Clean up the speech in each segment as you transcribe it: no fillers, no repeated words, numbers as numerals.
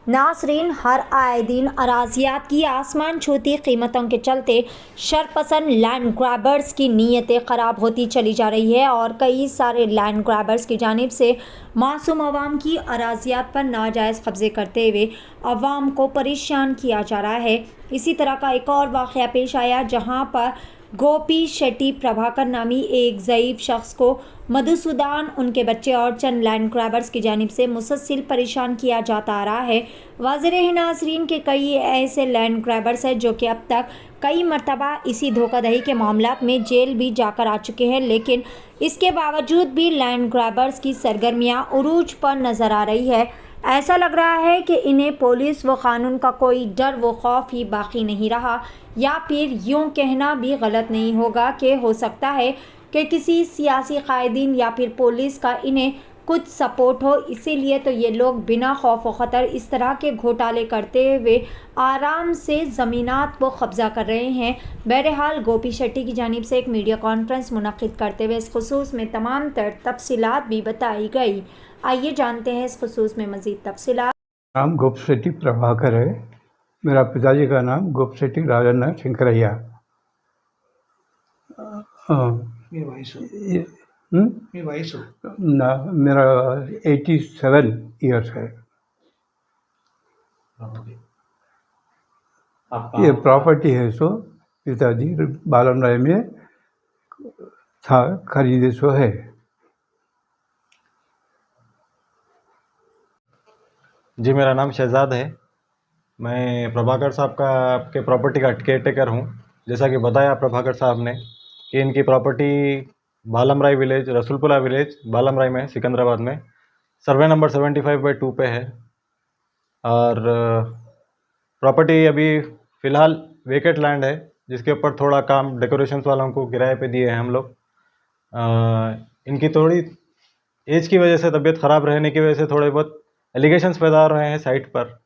नासरीन, हर आए दिन अराजियात की आसमान छूती कीमतों के चलते शरपसंद लैंड ग्रैबर्स की नीयतें ख़राब होती चली जा रही है और कई सारे लैंड ग्रैबर्स की जानिब से मासूम अवाम की अराजियात पर नाजायज़ कब्ज़े करते हुए अवाम को परेशान किया जा रहा है। इसी तरह का एक और वाक़या पेश आया जहां पर गोपी शेट्टी प्रभाकर नामी एक ज़ईफ़ शख्स को मधुसूदन, उनके बच्चे और चंद लैंड ग्रैबर्स की जानिब से मुसलसल परेशान किया जाता आ रहा है। वाज़ेह है नाज़रीन के कई ऐसे लैंड ग्रैबर्स हैं जो कि अब तक कई मरतबा इसी धोखाधड़ी के मामलात में जेल भी जाकर आ चुके हैं, लेकिन इसके बावजूद भी लैंड ग्रैबर्स की सरगर्मियाँ उरूज पर नज़र आ रही है। ऐसा लग रहा है कि इन्हें पुलिस व क़ानून का कोई डर व खौफ ही बाकी नहीं रहा, या फिर यूँ कहना भी गलत नहीं होगा कि हो सकता है कि किसी सियासी कायदीन या फिर पुलिस का इन्हें कुछ सपोर्ट हो, इसीलिए तो ये लोग बिना खौफ व ख़तर इस तरह के घोटाले करते हुए आराम से ज़मीनात को कब्ज़ा कर रहे हैं। बहरहाल गोपी शेट्टी की जानिब से एक मीडिया कॉन्फ्रेंस मुनक़िद करते हुए इस खुसूस में तमाम तर तफसीलात भी बताई गई। आइए जानते हैं इस खुसूस में मज़ीद तफसीलात। नाम गोपी शेट्टी प्रभाकर है। मेरा पिताजी का नाम गोपी शेट्टी राजन शंकरैया। ना मेरा 87 ईयर्स है। ये प्रॉपर्टी है सो पिताजी बालम राय में था, खरीदे सो है। जी, मेरा नाम शहजाद है। मैं प्रभाकर साहब का आपके प्रॉपर्टी का केयर टेकर हूँ। जैसा कि बताया प्रभाकर साहब ने कि इनकी प्रॉपर्टी बालम राय विलेज, रसूलपुरा विलेज बालम राय में, सिकंदराबाद में, सर्वे नंबर 75/2 पे है। और प्रॉपर्टी अभी फ़िलहाल वेकेट लैंड है, जिसके ऊपर थोड़ा काम डेकोरेशंस वालों को किराए पे दिए हैं हम लोग। इनकी थोड़ी एज की वजह से, तबीयत ख़राब रहने की वजह से थोड़े बहुत एलिगेशंस पैदा हो रहे हैं साइट पर।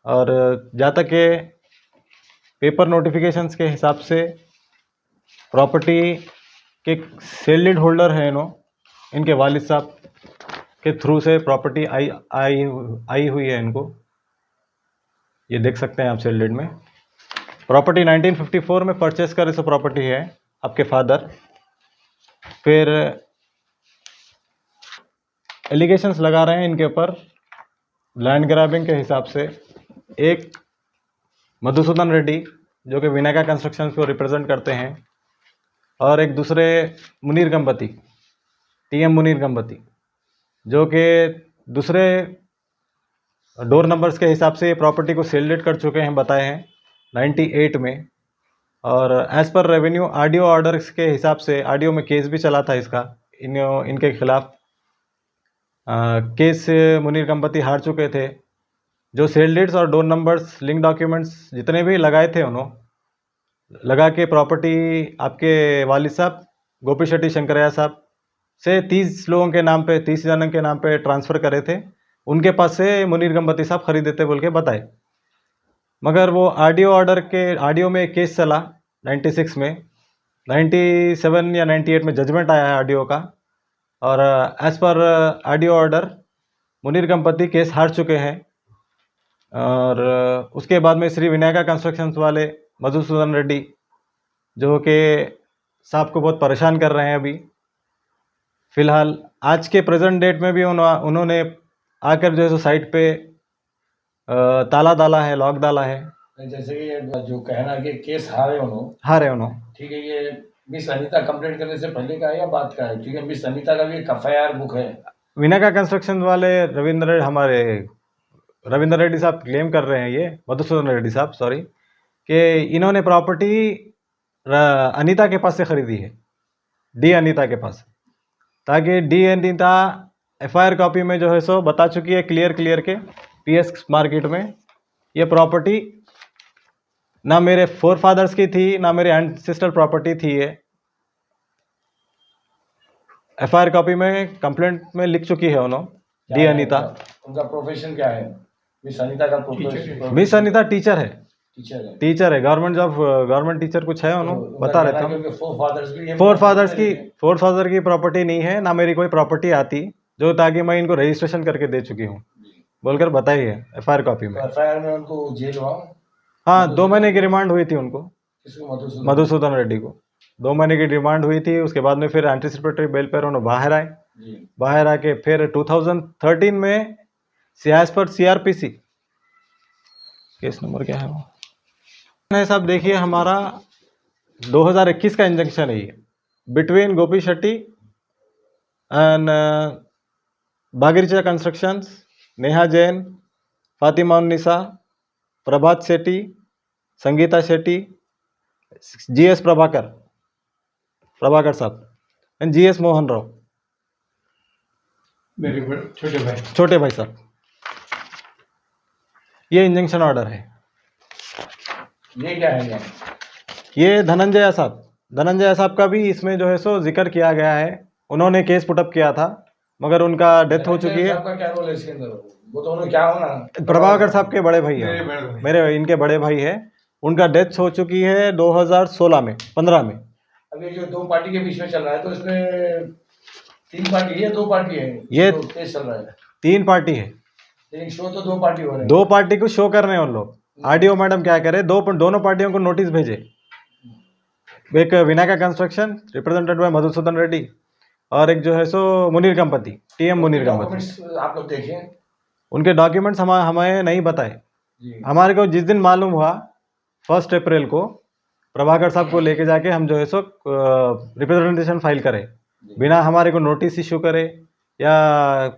और जहाँ तक के पेपर नोटिफिकेशंस के हिसाब से प्रॉपर्टी के सेल डीड होल्डर हैं इनके वालिद साहब के थ्रू से प्रॉपर्टी आई हुई है इनको। ये देख सकते हैं आप सेल डीड में। प्रॉपर्टी 1954 में परचेस करे सो प्रॉपर्टी है आपके फादर। फिर एलिगेशंस लगा रहे हैं इनके ऊपर लैंड ग्रैबिंग के हिसाब से। एक मधुसूदन रेड्डी जो कि विनायका कंस्ट्रक्शंस को रिप्रेजेंट करते हैं, और एक दूसरे मुनीर गंबती, टीएम मुनीर गंबती, जो कि दूसरे डोर नंबर्स के हिसाब से प्रॉपर्टी को सेल डीड कर चुके हैं, बताए हैं 98 में। और एज़ पर रेवेन्यू आरडीओ ऑर्डर्स के हिसाब से आरडीओ में केस भी चला था इसका, इनके खिलाफ केस मुनीर गंबती हार चुके थे। जो सेल डीड्स और डोर नंबर्स, लिंक डॉक्यूमेंट्स जितने भी लगाए थे उन्होंने लगा के प्रॉपर्टी आपके वालिद साहब गोपी शेट्टी शंकरैया साहब से 30 लोगों के नाम पे, 30 जनों के नाम पे ट्रांसफ़र करे थे। उनके पास से मुनीर गंबती साहब खरीदे थे बोल के बताए। मगर वो आरडीओ में एक केस चला 96 में, 97 या 98 में जजमेंट आया है आरडीओ का। और as per RDO order Munir Gambati case हार चुके हैं। और उसके बाद में श्री विनायका कंस्ट्रक्शंस वाले मधुसूदन रेड्डी, जो कि साहब को बहुत परेशान कर रहे हैं अभी फ़िलहाल। आज के प्रेजेंट डेट में भी उन्होंने आकर जो है सो साइट पे ताला डाला है, लॉक डाला है। जैसे कि ये जो कहना कि केस हारे उन्होंने, ठीक है, ये मिस अनीता कंप्लेंट करने से पहले का है या बाद का है? क्योंकि मिस अनीता का भी एक एफआईआर बुक है। विनायका कंस्ट्रक्शन वाले रविंद्र रेड्डी साहब क्लेम कर रहे हैं, ये मधुसूदन रेड्डी साहब, सॉरी, कि इन्होंने प्रॉपर्टी अनीता के पास से खरीदी है, डी अनीता के पास, ताकि डी अनीता एफआईआर कॉपी में जो है सो बता चुकी है क्लियर के पीएस मार्केट में ये प्रॉपर्टी ना मेरे फोर फादर्स की थी, ना मेरे एंसेस्टर प्रॉपर्टी थी। ये एफआईआर कॉपी में कंप्लेंट में लिख चुकी है उन्होंने, डी अनीता। उनका प्रोफेशन क्या है? मिस अनीता का प्रोफेशन? मिस अनीता टीचर है, गवर्नमेंट जॉब, गवर्नमेंट टीचर कुछ है उन्होंने, बता रहे थे। फोर फादर की प्रॉपर्टी नहीं है, ना मेरी कोई प्रॉपर्टी आती जो, ताकि मैं इनको रजिस्ट्रेशन करके दे चुकी हूँ बोलकर बताई है FIR कॉपी में। FIR में उनको जेल हुआ? हाँ, 2 महीने की रिमांड हुई थी उनको, किसको? मधुसूदन रेड्डी को 2 महीने की रिमांड हुई थी। उसके बाद में फिर एंटीसिपेटरी बेल पर उन्होंने बाहर आए। बाहर आके फिर 2013 में as per CRPC case number क्या है वो साहब देखिए, हमारा 2021 का इंजंक्शन है ये, बिटवीन गोपी शेट्टी एंड बागीचा कंस्ट्रक्शंस, नेहा जैन, फातिमा उन्निसा, प्रभात शेट्टी, संगीता शेट्टी, GS प्रभाकर साहब एंड GS मोहन राव, मेरे छोटे भाई साहब। ये इंजंक्शन ऑर्डर है। ये क्या है? ये धनंजय साहब का भी इसमें जो है सो जिक्र किया गया है। उन्होंने केस पुटअप किया था, मगर उनका डेथ हो चुकी है। आपका क्या रोल है इसके अंदर? वो तो उन्होंने क्या होना? प्रभाकर साहब के बड़े भाई है, मेरे इनके बड़े भाई है। उनका डेथ हो चुकी है 2016 में, 15 में। अब ये जो 2 पार्टी के बीच में चल रहा है, तो इसमें 3 पार्टी है, 2 पार्टी है? ये तो केस चल रहा है 3 पार्टी है, लेकिन शो तो 2 पार्टी हो रहे हैं। 2 पार्टी को शो कर रहे हैं उन लोग। RDO मैडम क्या करे, दोनों पार्टियों को नोटिस भेजे। एक Vinayaka construction represented by Madhusudan Reddy, और एक जो है सो मुनीर कंपति, TM मुनीर कंपति। आप लोग देखिए, उनके डॉक्यूमेंट्स हमें नहीं बताए। हमारे को जिस दिन मालूम हुआ 1 अप्रैल को, प्रभाकर साहब को लेके जाके हम जो है सो रिप्रेजेंटेशन फाइल करें, बिना हमारे को नोटिस इशू करे या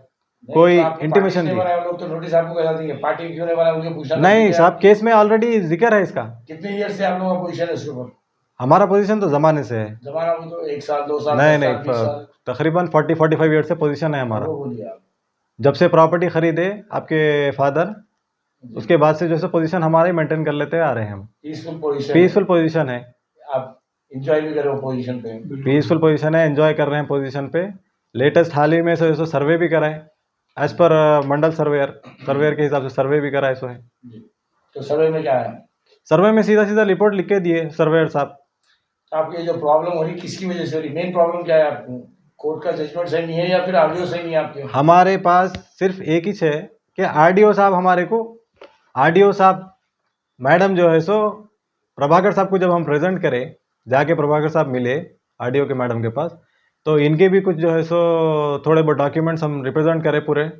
कोई इंटीमेशन दी। लोग तो नोटिस आपको बता देंगे, पार्टी क्यों नहीं बना मुझे पूछना नहीं साहब, केस में ऑलरेडी जिक्र है इसका। कितने ईयर से आप लोगों का पोजीशन है इसके ऊपर? हमारा पोजीशन तो जमाने से है। जमाना वो तो 1 साल 2 साल? नहीं, तकरीबन 40-45 ईयर से पोजीशन है हमारा। जब से प्रॉपर्टी खरीदे आपके फादर, उसके बाद से जो है पोजीशन हमारे मेंटेन कर लेते आ रहे हैं हम। पीसफुल पोजीशन है। आप एंजॉय भी कर रहे हो पोजीशन पे? पीसफुल पोजीशन है, एंजॉय कर रहे हैं पोजीशन पे। लेटेस्ट हाल ही में से सर्वे भी कराए एज पर मंडल सर्वेयर के हिसाब से सर्वे भी कराए सो है। तो सर्वे में क्या है? सर्वे में सीधा रिपोर्ट लिख के दिए सर्वेयर साहब। आपकी जो प्रॉब्लम हो रही किसकी वजह से हो रही? मेन प्रॉब्लम क्या है आपको? कोर्ट का जजमेंट सही नहीं है या फिर RDO सही नहीं है आपके? हमारे पास सिर्फ एक ही है कि RDO साहब हमारे को, RDO साहब मैडम जो है सो प्रभाकर साहब को जब हम प्रेजेंट करें, जाके प्रभाकर साहब मिले RDO के मैडम के पास, तो इनके भी कुछ जो है सो थोड़े बहुत डॉक्यूमेंट्स हम रिप्रेजेंट करें, पूरे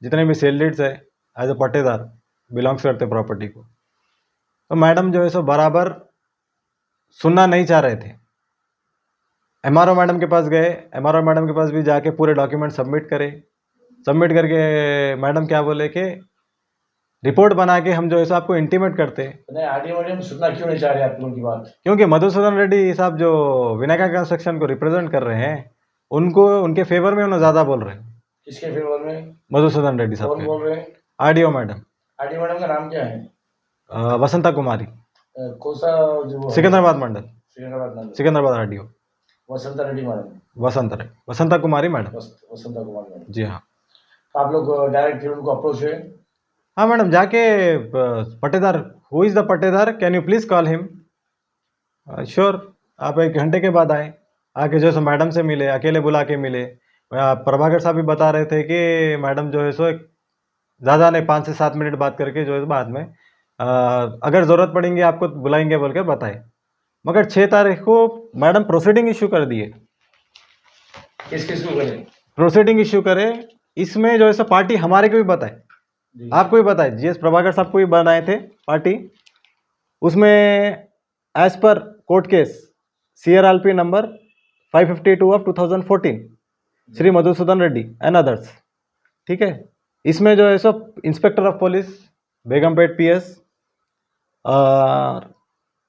जितने भी सेल डीड्स है एज ए पट्टेदार बिलोंग्स करते प्रॉपर्टी को। तो मैडम जो है सो बराबर सुनना नहीं चाह रहे थे। MRO मैडम के पास गए, MRO मैडम के पास भी जाके पूरे डॉक्यूमेंट सबमिट सबमिट करके मैडम क्या बोले कि रिपोर्ट बना के हम जो है सो आपको इंटीमेट करते। नहीं, RDO मैडम सुनना क्यों नहीं चाह रहे आप लोगों की बात? क्योंकि मधुसूदन रेड्डी साहब जो विनायका कंस्ट्रक्शन को रिप्रेजेंट कर रहे हैं, उनको उनके फेवर में उन्हें ज़्यादा बोल रहे हैं। किसके फेवर में? मधुसूदन रेड्डी साहब। कौन बोल रहे हैं? RDO madam. RDO मैडम का नाम क्या है? वसंता कुमारी। कौन सा? जो सिकंदराबाद मंडल, सिकंदराबाद RDO। वसंता रेड्डी मैडम? वसंता कुमारी मैडम। वसंता कुमारी मैडम, जी हाँ। आप लोग डायरेक्ट फिर उनको अप्रोच हुए? हाँ मैडम, जाके पट्टेदार, हु इज़ द पट्टेदार, can you please call him. Sure. आप 1 घंटे के बाद आए, आके जो है सो मैडम से मिले, अकेले बुला के मिले। प्रभाकर साहब भी बता रहे थे कि मैडम जो है सो ज़्यादा नहीं 5 से 7 मिनट बात करके जो है बाद में अगर ज़रूरत पड़ेंगे आपको बुलाएंगे बोल कर बताए। मगर 6 तारीख को मैडम प्रोसीडिंग इशू कर दिए। किस को करें? प्रोसीडिंग इशू करे। इसमें जो है सो पार्टी हमारे को भी बताए, आपको भी बताए, GS प्रभाकर साहब को भी बनाए थे पार्टी। उसमें as per court case CRLP number 552 of 2014 Shri Madhusudan Reddy and others, ठीक है। इसमें जो है सो inspector of police Begumpet PS,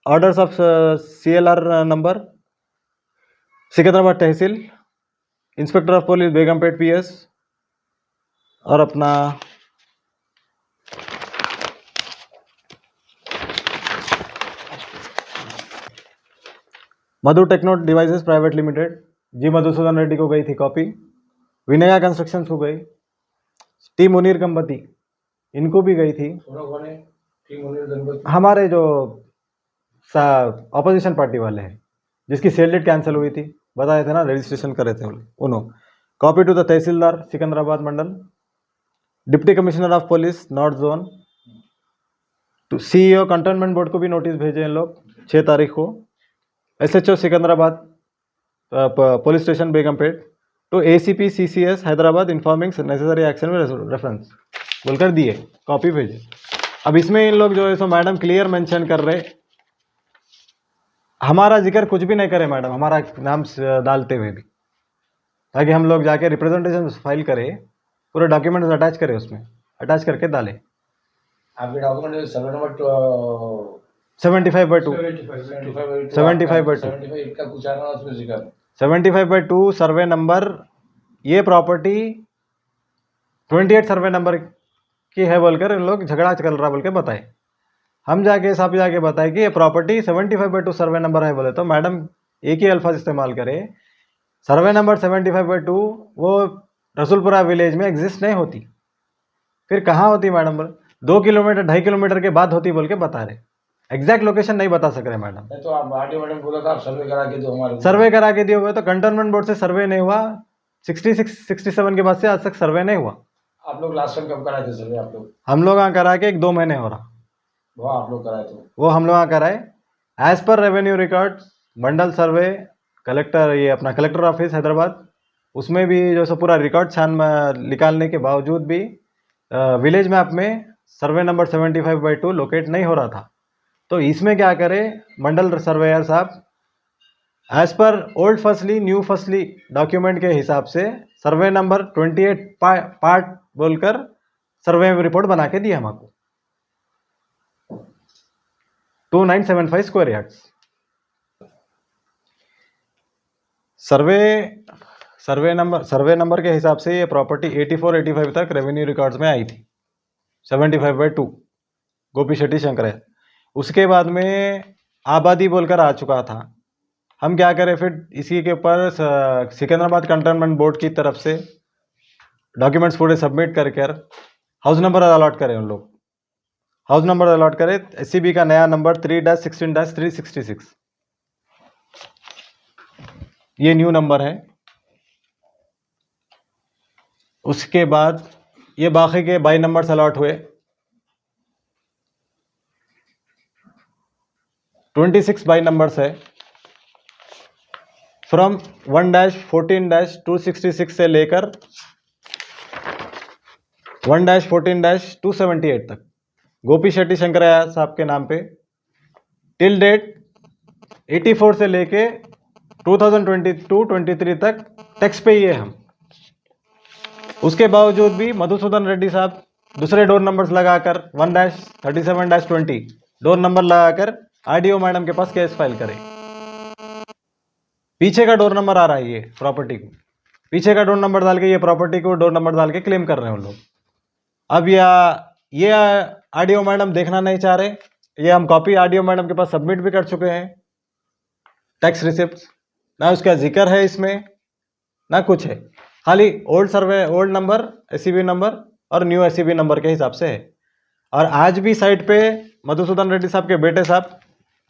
orders of CLR number Secunderabad tehsil, inspector of police Begumpet PS, और अपना Madhu techno devices private limited, G Madhusudan Reddy को गई थी कॉपी। विनया कंस्ट्रक्शंस को गई। टी मुनीर कंपति, इनको भी गई थी। हमारे जो ऑपोजिशन पार्टी वाले हैं, जिसकी सेल डेट कैंसिल हुई थी, बताए थे ना, रजिस्ट्रेशन करे थे उन्होंने। Copy to the tehsildar Secunderabad Mandal, deputy commissioner of police north zone, तो CEO कंटोनमेंट बोर्ड को भी नोटिस भेजे इन लोग 6 तारीख को, SHO Secunderabad police station Begumpet to ACP CCS Hyderabad informing necessary action में रेफरेंस बोलकर दिए, कॉपी भेजे। अब इसमें इन लोग जो है सो मैडम क्लियर मेंशन कर रहे, हमारा जिक्र कुछ भी नहीं करे मैडम, हमारा नाम डालते हुए भी, ताकि हम लोग जाके रिप्रेजेंटेशन फाइल करें, पूरे डॉक्यूमेंट्स अटैच करें, उसमें अटैच करके डालें। आपके डॉक्यूमेंट सर्वे नंबर 75/2 75 का कुछ आ रहा है उसमें जिक्र 75/2 सर्वे नंबर, ये प्रॉपर्टी 28 सर्वे नंबर की है बोलकर इन लोग झगड़ा चल रहा बोल के बताए। हम जाके साहब जाके बताए कि ये प्रॉपर्टी 75/2 सर्वे नंबर है बोले, तो मैडम एक ही अल्फाज इस्तेमाल करे, सर्वे नंबर 75/2 वो रसूलपुरा विलेज में एग्जिस्ट नहीं होती, फिर कहाँ होती मैडम? 2 किलोमीटर 2.5 किलोमीटर के बाद होती बोल के बता रहे, एग्जैक्ट लोकेशन नहीं बता सक रहे मैडम। तो आप आरटीओ मैडम बोला था आप सर्वे करा के दो, हमारे सर्वे करा के दिए हुए, तो कंटोनमेंट बोर्ड से सर्वे नहीं हुआ, 66-67 के बाद से आज तक सर्वे नहीं हुआ। आप लोग लास्ट टाइम कब कराए थे सर्वे? आप लोग हम लोग यहाँ करा के 1-2 महीने हो रहा, वो आप लोग कराए थे? वो हम लोग यहाँ कराए एज पर रेवेन्यू रिकॉर्ड मंडल सर्वे, कलेक्टर, ये अपना कलेक्टर ऑफिस हैदराबाद, उसमें भी जो सो पूरा रिकॉर्ड निकालने के बावजूद भी विलेज मैप में सर्वे नंबर 75/2 लोकेट नहीं हो रहा था। तो इसमें क्या करे मंडल सर्वेयर साहब, एज पर ओल्ड फसली न्यू फसली डॉक्यूमेंट के हिसाब से सर्वे नंबर 28 पार्ट बोलकर सर्वे रिपोर्ट बना के दिया हमको 2975 स्क्वायर यार्ड्स। सर्वे नंबर के हिसाब से ये प्रॉपर्टी 84-85 तक रेवेन्यू रिकॉर्ड्स में आई थी, 75/2 गोपी शेट्टी शंकर। उसके बाद में आबादी बोलकर आ चुका था। हम क्या करें फिर इसी के ऊपर सिकंदराबाद कंटोनमेंट बोर्ड की तरफ से डॉक्यूमेंट्स पूरे सबमिट करके हाउस नंबर अलॉट करें, उन लोग हाउस नंबर अलॉट करें, SCB का नया नंबर 3-16-366, ये न्यू नंबर है। उसके बाद ये बाकी के बाई नंबर्स अलॉट हुए, 26 बाई नंबर्स है, फ्रॉम 1-14-266 से लेकर 1-14-278 तक गोपी शेट्टी शंकरैया साहब के नाम पे टिल डेट 84 से लेके 2022-23 तक टैक्स पे ही है हम। उसके बावजूद भी मधुसूदन रेड्डी साहब दूसरे डोर नंबर्स लगाकर 1-37-20 डोर नंबर लगाकर RDO मैडम के पास केस फाइल करें। पीछे का डोर नंबर आ रहा है, ये प्रॉपर्टी को पीछे का डोर नंबर डाल के ये प्रॉपर्टी को डोर नंबर डाल के क्लेम कर रहे हैं उन लोग। अब ये RDO मैडम देखना नहीं चाह रहे, ये हम कॉपी RDO मैडम के पास सबमिट भी कर चुके हैं, टैक्स रिसिप्ट, ना उसका जिक्र है इसमें ना कुछ है, खाली ओल्ड नंबर SCB नंबर और न्यू SCB नंबर के हिसाब से है। और आज भी साइट पे मधुसूदन रेड्डी साहब के बेटे साहब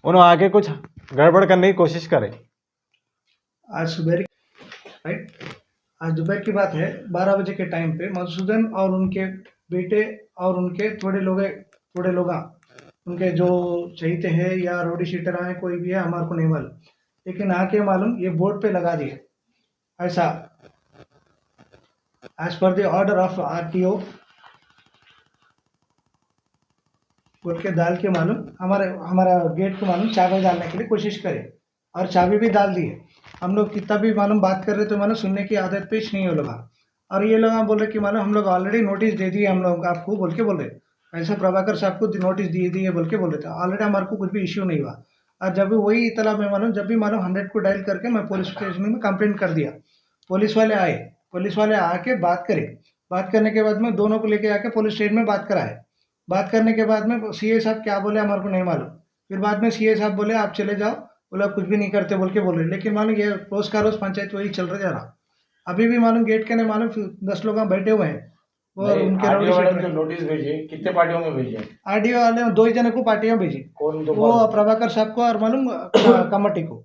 उन्होंने आके कुछ गड़बड़ करने की कोशिश करे। आज दोपहर की बात है, 12 बजे के टाइम पे मधुसूदन और उनके बेटे और उनके थोड़े लोग उनके जो चहीते हैं या रोडी शीटर आए कोई भी है हमारे को नहीं मालूम, लेकिन आके मालूम ये बोर्ड पे लगा दिए ऐसा as per the order of RTO बोल के डाल के मालूम हमारा गेट को मालूम चाबी डालने के लिए कोशिश करे और चाबी भी डाल दिए। हम लोग कितना भी मालूम बात कर रहे तो मालूम सुनने की आदत पेश नहीं हो लगा, और ये लोग बोल रहे कि मालूम हम लोग ऑलरेडी नोटिस दे दिए हम लोग आपको बोल के बोल रहे, ऐसा प्रभाकर साहब को नोटिस दिए बोल के बोल रहे थे, ऑलरेडी हमारे को कुछ भी इश्यू नहीं हुआ। और जब भी वही इतला में मालूम जब भी मालूम 100 को डायल करके मैं पुलिस स्टेशन में कंप्लेंट कर दिया, पुलिस वाले आके बात करे, बात करने के बाद में दोनों को लेके आके पुलिस स्टेशन में बात कराए, बात करने के बाद में CA साहब क्या बोले हमारे को नहीं मालूम, फिर बाद में CA साहब बोले आप चले जाओ, बोला कुछ भी नहीं करते बोल के बोल रहे, लेकिन मालूम ये रोज का रोज पंचायत वही चल रहा जा रहा। अभी भी मालूम गेट के नहीं मालूम 10 लोग बैठे हुए हैं और उनके जो नोटिस भेजे कितने पार्टियों में भेजे? RDO वाले 2 जने को पार्टियां भेजी, कौन? तो वो प्रभाकर साहब को और मालूम कमेटी को,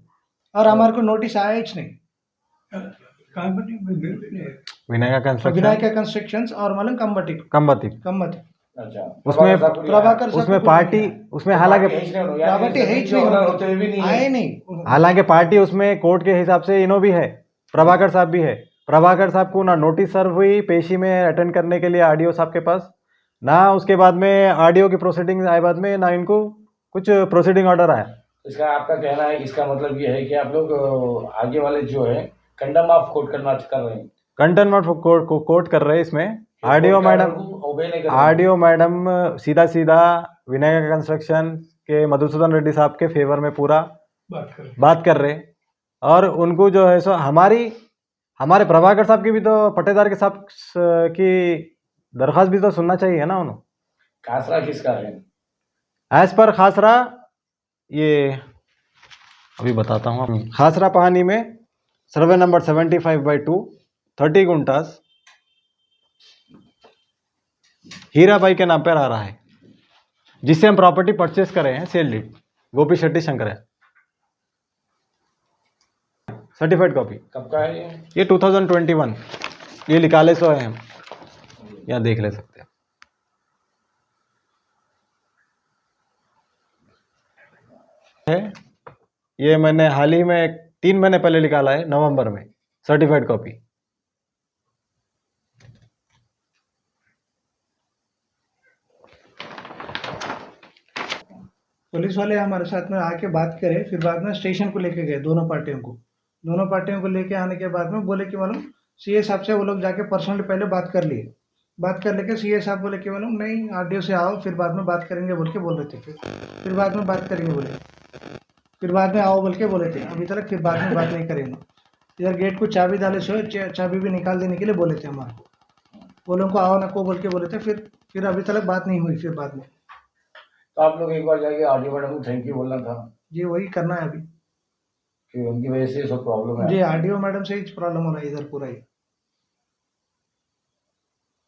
और हमारे को नोटिस आया ही नहीं। विनायका कंस्ट्रक्शन, विनायका कंस्ट्रक्शंस और मालूम कंबटी कंबती। कंबती अच्छा उसमें प्रभाकर साहब उसमें को पार्टी, उसमें हालांकि प्रॉपर्टी है ही होते हुए भी नहीं आए है। नहीं हालांकि पार्टी उसमें कोर्ट के हिसाब से इनो भी है, प्रभाकर साहब भी है। प्रभाकर साहब को ना नोटिस सर्व हुई पेशी में अटेंड करने के लिए आरडीओ साहब के पास, ना उसके बाद में आरडीओ की प्रोसीडिंग आए बाद में, ना इनको कुछ प्रोसीडिंग ऑर्डर आया। इसका आपका कहना है, इसका मतलब ये है कि आप लोग आगे वाले जो है कंडम ऑफ कोर्ट करना कर रहे हैं, कंटेनमेंट कोर्ट कर रहे हैं इसमें। आरडीओ मैडम सीधा सीधा विनायका कंस्ट्रक्शन के मधुसूदन रेड्डी साहब के फेवर में पूरा बात कर रहे, और उनको जो है सो हमारे प्रभाकर साहब की भी तो पट्टेदार के साहब की दरख्वास्त भी तो सुनना चाहिए ना उन्होंने। खासरा किसका है? एज पर खासरा, ये अभी बताता हूँ। खासरा पहानी में सर्वे नंबर 75/2 30 गुंटास हीराबाई के नाम पर आ रहा है, जिससे हम प्रॉपर्टी परचेस करे हैं, सेल डीड, गोपी शेट्टी शंकर है, सर्टिफाइड कॉपी। कब का है ये 2021, ये निकाले सो है, हम यहाँ देख ले सकते हैं। है ये मैंने हाल ही में 3 महीने पहले निकाला है, नवंबर में, सर्टिफाइड कॉपी। पुलिस वाले हमारे साथ में आके बात करे, फिर बाद में स्टेशन को लेके गए दोनों पार्टियों को लेके आने के बाद में बोले कि मालूम सीए साहब से वो लोग जाके पर्सनली पहले बात कर लिए, बात कर लेके सीए साहब बोले कि मालूम नहीं आरडीओ से आओ फिर बाद में बात करेंगे बोल के बोल रहे थे। फिर बाद में बात करेंगे बोले, फिर बाद में आओ बोल के बोले थे, अभी तक फिर बाद में बात नहीं करेंगे। इधर गेट को चाबी डाले सो चाबी भी निकाल देने के लिए बोले थे हमारे को, वो लोगों को आओ ना को बोल के बोले थे। फिर अभी तक बात नहीं हुई। फिर बाद में तो आप लोग एक बार जाके आरडीओ मैडम को थैंक यू बोलना था जी, वही करना है अभी कि उनकी वजह से सब प्रॉब्लम है। जी आरडीओ मैडम से ही प्रॉब्लम हो रहा है इधर पूरा ही।